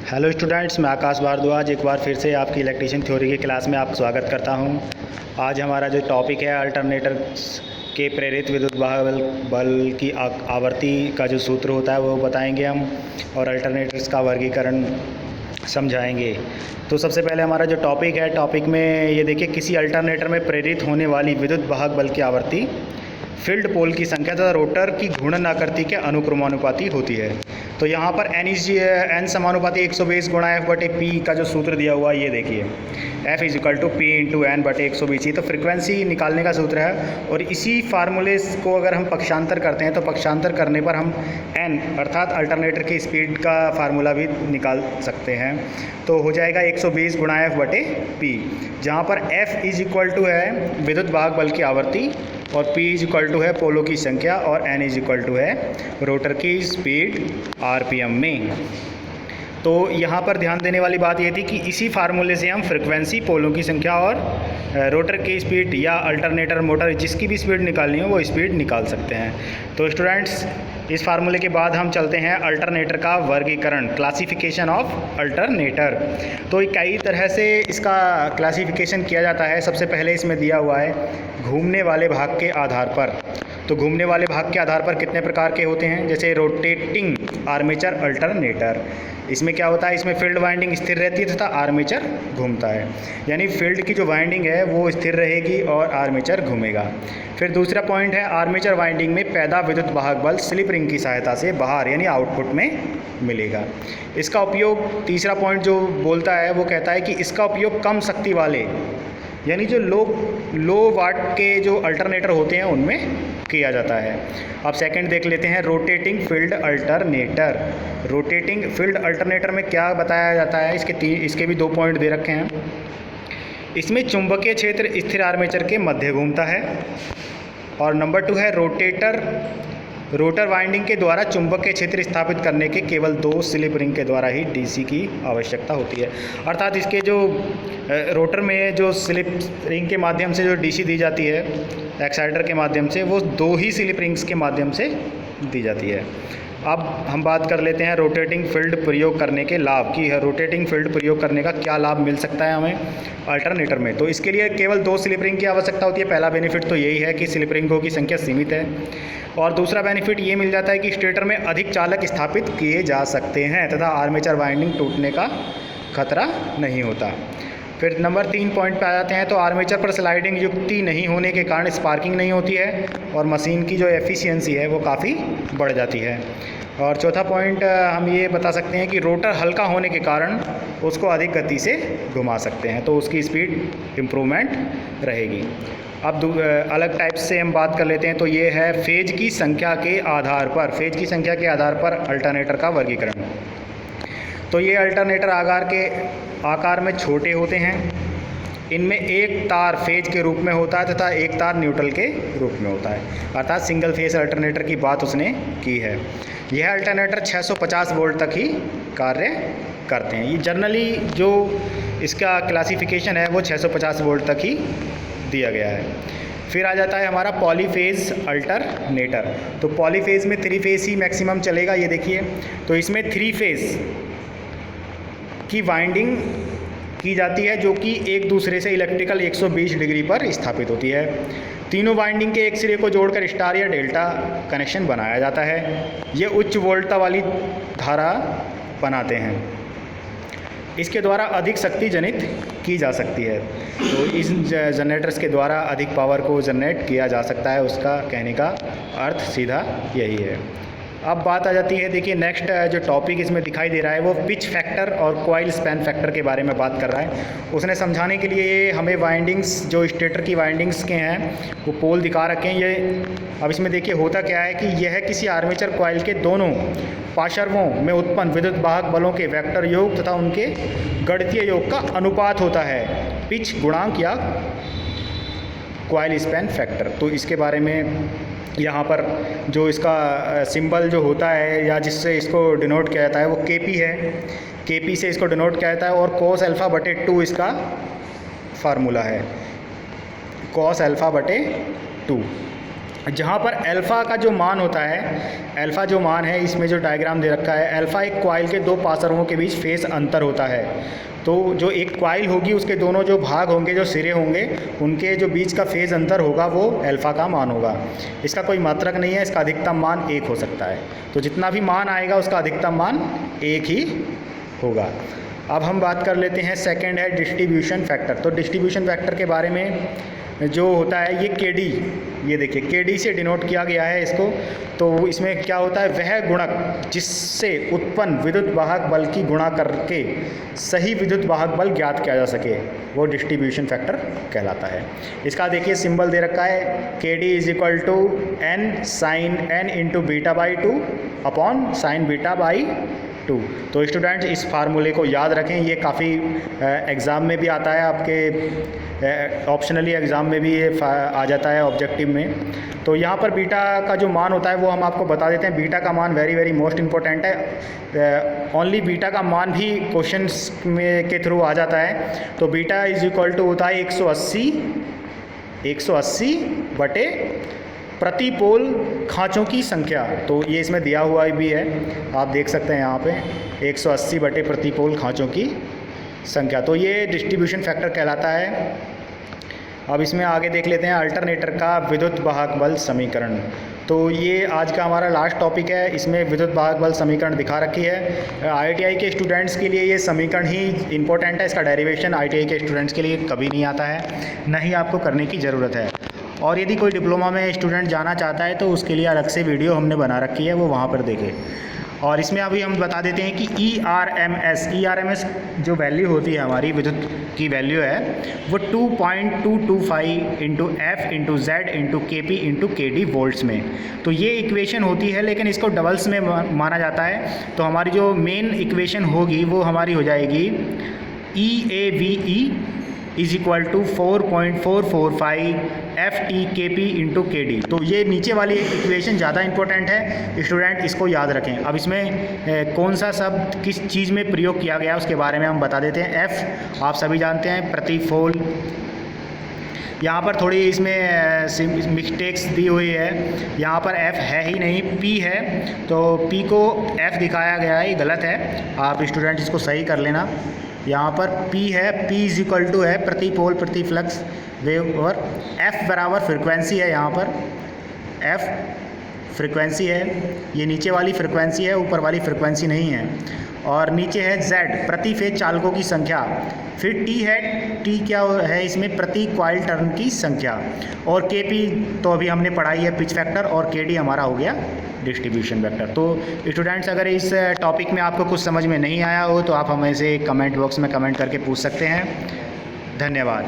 Hello students, मैं आकाश भारद्वाज एक बार फिर से आपकी इलेक्ट्रिशियन थ्योरी की क्लास में आपका स्वागत करता हूं। आज हमारा जो टॉपिक है अल्टरनेटर्स के प्रेरित विद्युत बल की आवर्ती का जो सूत्र होता है वो बताएंगे हम, और अल्टरनेटर्स का वर्गीकरण समझाएंगे। तो सबसे पहले हमारा जो टॉपिक है, टॉपिक में ये देखिए, किसी अल्टरनेटर में प्रेरित होने वाली विद्युत वाहक बल की आवर्ती फील्ड पोल की संख्या तथा रोटर की घूर्णन आकृति के अनुक्रमानुपाती होती है। तो यहाँ पर एन समानुपाती 120 गुणा एफ बटे पी का जो सूत्र दिया हुआ है ये देखिए, F is equal to P into N बटे 120। ये तो फ्रिक्वेंसी निकालने का सूत्र है, और इसी फार्मूले को अगर हम पक्षांतर करते हैं तो पक्षांतर करने पर हम एन अर्थात अल्टरनेटर की स्पीड का फार्मूला भी निकाल सकते हैं। तो हो जाएगा 120 गुणा एफ बटे पी, जहाँ पर एफ इज इक्वल टू है विद्युत वाहक बल की आवर्ती, और P इज इक्वल टू है पोलों की संख्या, और N इज इक्वल टू है रोटर की स्पीड RPM में। तो यहाँ पर ध्यान देने वाली बात ये थी कि इसी फार्मूले से हम फ्रिक्वेंसी, पोलों की संख्या और रोटर की स्पीड या अल्टरनेटर मोटर जिसकी भी स्पीड निकालनी हो वो स्पीड निकाल सकते हैं। तो स्टूडेंट्स, इस फार्मूले के बाद हम चलते हैं अल्टरनेटर का वर्गीकरण, क्लासिफिकेशन ऑफ अल्टरनेटर। तो कई तरह से इसका क्लासिफिकेशन किया जाता है। सबसे पहले इसमें दिया हुआ है घूमने वाले भाग के आधार पर। तो घूमने वाले भाग के आधार पर कितने प्रकार के होते हैं, जैसे रोटेटिंग आर्मेचर अल्टरनेटर। इसमें क्या होता है, इसमें फील्ड वाइंडिंग स्थिर रहती है तथा आर्मेचर घूमता है, यानी फील्ड की जो वाइंडिंग है वो स्थिर रहेगी और आर्मेचर घूमेगा। फिर दूसरा पॉइंट है, आर्मेचर वाइंडिंग में पैदा विद्युत वाहक बल स्लिप रिंग की सहायता से बाहर यानी आउटपुट में मिलेगा। इसका उपयोग, तीसरा पॉइंट जो बोलता है वो कहता है कि इसका उपयोग कम शक्ति वाले यानी जो लो वाट के जो अल्टरनेटर होते हैं उनमें किया जाता है। अब सेकंड देख लेते हैं, rotating field alternator. Rotating field alternator में क्या बताया जाता है, इसके भी 2 पॉइंट दे रखे हैं। इसमें चुंबकीय क्षेत्र स्थिर आर्मेचर के मध्य घूमता है, और नंबर 2 है रोटर वाइंडिंग के द्वारा चुंबकीय क्षेत्र स्थापित करने के केवल 2 स्लिप रिंग के द्वारा ही डीसी की आवश्यकता होती है। अर्थात इसके जो रोटर में जो स्लिप रिंग के माध्यम से जो डीसी दी जाती है एक्साइटर के माध्यम से, वो 2 ही स्लिप रिंग्स के माध्यम से दी जाती है। अब हम बात कर लेते हैं रोटेटिंग फील्ड प्रयोग करने के लाभ की। रोटेटिंग फील्ड प्रयोग करने का क्या लाभ मिल सकता है हमें अल्टरनेटर में। तो इसके लिए केवल 2 स्लिप रिंग की आवश्यकता होती है। पहला बेनिफिट तो यही है कि स्लिप रिंगों की संख्या सीमित है, और दूसरा बेनिफिट ये मिल जाता है कि स्टेटर में अधिक चालक स्थापित किए जा सकते हैं तथा आर्मेचर वाइंडिंग टूटने का खतरा नहीं होता। फिर नंबर 3 पॉइंट पे आ जाते हैं। तो आर्मेचर पर स्लाइडिंग युक्ति नहीं होने के कारण स्पार्किंग नहीं होती है, और मशीन की जो एफिशिएंसी है वो काफ़ी बढ़ जाती है। और चौथा पॉइंट हम ये बता सकते हैं कि रोटर हल्का होने के कारण उसको अधिक गति से घुमा सकते हैं, तो उसकी स्पीड इम्प्रूवमेंट रहेगी। अब अलग टाइप से हम बात कर लेते हैं। तो ये है फेज की संख्या के आधार पर अल्टरनेटर का वर्गीकरण। तो ये अल्टरनेटर आकार में छोटे होते हैं। इनमें एक तार फेज के रूप में होता है तथा एक तार न्यूट्रल के रूप में होता है, अर्थात सिंगल फेज अल्टरनेटर की बात उसने की है। यह अल्टरनेटर 650 वोल्ट तक ही कार्य करते हैं। ये जनरली जो इसका क्लासिफिकेशन है वो 650 वोल्ट तक ही दिया गया है। फिर आ जाता है हमारा पॉलीफेज अल्टरनेटर। तो पॉलीफेज में 3 फेज ही मैक्सिमम चलेगा, ये देखिए। तो इसमें 3 फेज की वाइंडिंग की जाती है, जो कि एक दूसरे से इलेक्ट्रिकल 120 डिग्री पर स्थापित होती है। तीनों वाइंडिंग के एक सिरे को जोड़कर स्टार या डेल्टा कनेक्शन बनाया जाता है। ये उच्च वोल्टता वाली धारा बनाते हैं। इसके द्वारा अधिक शक्ति जनित की जा सकती है। तो इस जनरेटर्स के द्वारा अधिक पावर को जनरेट किया जा सकता है, उसका कहने का अर्थ सीधा यही है। अब बात आ जाती है, देखिए नेक्स्ट जो टॉपिक इसमें दिखाई दे रहा है वो पिच फैक्टर और कॉइल स्पैन फैक्टर के बारे में बात कर रहा है। उसने समझाने के लिए हमें वाइंडिंग्स, जो स्टेटर की वाइंडिंग्स के हैं वो पोल दिखा रखे हैं। ये अब इसमें देखिए होता क्या है कि यह किसी आर्मेचर कॉइल के दोनों पार्श्वों में उत्पन्न विद्युत वाहक बलों के वेक्टर योग तथा उनके गणितीय योग का अनुपात होता है, पिच गुणांक या कॉइल स्पैन फैक्टर। तो इसके बारे में यहाँ पर जो इसका सिंबल जो होता है या जिससे इसको डिनोट किया जाता है वो केपी है। केपी से इसको डिनोट किया जाता है, और cos अल्फ़ा बटे 2 इसका फार्मूला है, cos अल्फ़ा बटे 2। जहाँ पर अल्फ़ा का जो मान होता है, अल्फ़ा जो मान है, इसमें जो डायग्राम दे रखा है, अल्फ़ा एक कॉइल के दो पार्श्वों के बीच फेस अंतर होता है। तो जो एक कॉइल होगी उसके दोनों जो भाग होंगे, जो सिरे होंगे, उनके जो बीच का फेज़ अंतर होगा वो अल्फ़ा का मान होगा। इसका कोई मात्रक नहीं है, इसका अधिकतम मान 1 हो सकता है। तो जितना भी मान आएगा उसका अधिकतम मान 1 ही होगा। अब हम बात कर लेते हैं, सेकंड है डिस्ट्रीब्यूशन फैक्टर। तो डिस्ट्रीब्यूशन फैक्टर के बारे में जो होता है, ये केडी, ये देखिए केडी से डिनोट किया गया है इसको। तो इसमें क्या होता है, वह गुणक जिससे उत्पन्न विद्युत वाहक बल की गुणा करके सही विद्युत वाहक बल ज्ञात किया जा सके, वो डिस्ट्रीब्यूशन फैक्टर कहलाता है। इसका देखिए सिंबल दे रखा है, KD is equal to N sine N into beta by 2 upon sine beta by 2। तो स्टूडेंट्स इस फार्मूले को याद रखें, ये काफ़ी एग्ज़ाम में भी आता है, आपके ऑप्शनली एग्ज़ाम में भी ये आ जाता है ऑब्जेक्टिव में। तो यहाँ पर बीटा का जो मान होता है वो हम आपको बता देते हैं। बीटा का मान वेरी वेरी मोस्ट इम्पोर्टेंट है। ओनली बीटा का मान भी क्वेश्चंस में के थ्रू आ जाता है। तो बीटा इज इक्वल टू होता है 180 बटे प्रति पोल खाँचों की संख्या। तो ये इसमें दिया हुआ भी है, आप देख सकते हैं यहाँ पे 180 बटे प्रति पोल खाँचों की संख्या। तो ये डिस्ट्रीब्यूशन फैक्टर कहलाता है। अब इसमें आगे देख लेते हैं अल्टरनेटर का विद्युत वाहक बल समीकरण। तो ये आज का हमारा लास्ट टॉपिक है। इसमें विद्युत वाहक बल समीकरण दिखा रखी है। आईटीआई के स्टूडेंट्स के लिए ये समीकरण ही इम्पोर्टेंट है। इसका डेरिवेशन आईटीआई के स्टूडेंट्स के लिए कभी नहीं आता है, न ही आपको करने की ज़रूरत है। और यदि कोई डिप्लोमा में स्टूडेंट जाना चाहता है तो उसके लिए अलग से वीडियो हमने बना रखी है, वो वहाँ पर देखे। और इसमें अभी हम बता देते हैं कि ERMS जो वैल्यू होती है, हमारी विद्युत की वैल्यू है, वो 2.225 into F into Z into KP into KD volts में। तो ये इक्वेशन होती है, लेकिन इसको डबल्स में माना जाता है। तो हमारी जो मेन इक्वेशन होगी वो हमारी हो जाएगी EAVE is equal to 4.445 FT/KP into KD। तो ये नीचे वाली इक्वेशन ज़्यादा इंपॉर्टेंट है, स्टूडेंट इसको याद रखें। अब इसमें कौन सा शब्द किस चीज़ में प्रयोग किया गया उसके बारे में हम बता देते हैं। F आप सभी जानते हैं, प्रति पोल। यहाँ पर थोड़ी इसमें मिस्टेक्स दी हुई है, यहाँ पर F है ही नहीं, P है। तो P को F दिखाया गया है, ये गलत है, आप स्टूडेंट इसको सही कर लेना। यहाँ पर P है, P इज इक्वल टू है प्रति पोल प्रति फ्लक्स वेव, और F बराबर फ्रिक्वेंसी है। यहाँ पर F फ्रिक्वेंसी है, ये नीचे वाली फ्रिक्वेंसी है, ऊपर वाली फ्रिक्वेंसी नहीं है। और नीचे है Z प्रति फेज चालकों की संख्या। फिर T है, T क्या है इसमें, प्रति कॉइल टर्न की संख्या। और KP तो अभी हमने पढ़ाई है, पिच फैक्टर। और KD हमारा हो गया डिस्ट्रीब्यूशन वेक्टर। तो स्टूडेंट्स अगर इस टॉपिक में आपको कुछ समझ में नहीं आया हो तो आप हमें से कमेंट बॉक्स में कमेंट करके पूछ सकते हैं। धन्यवाद।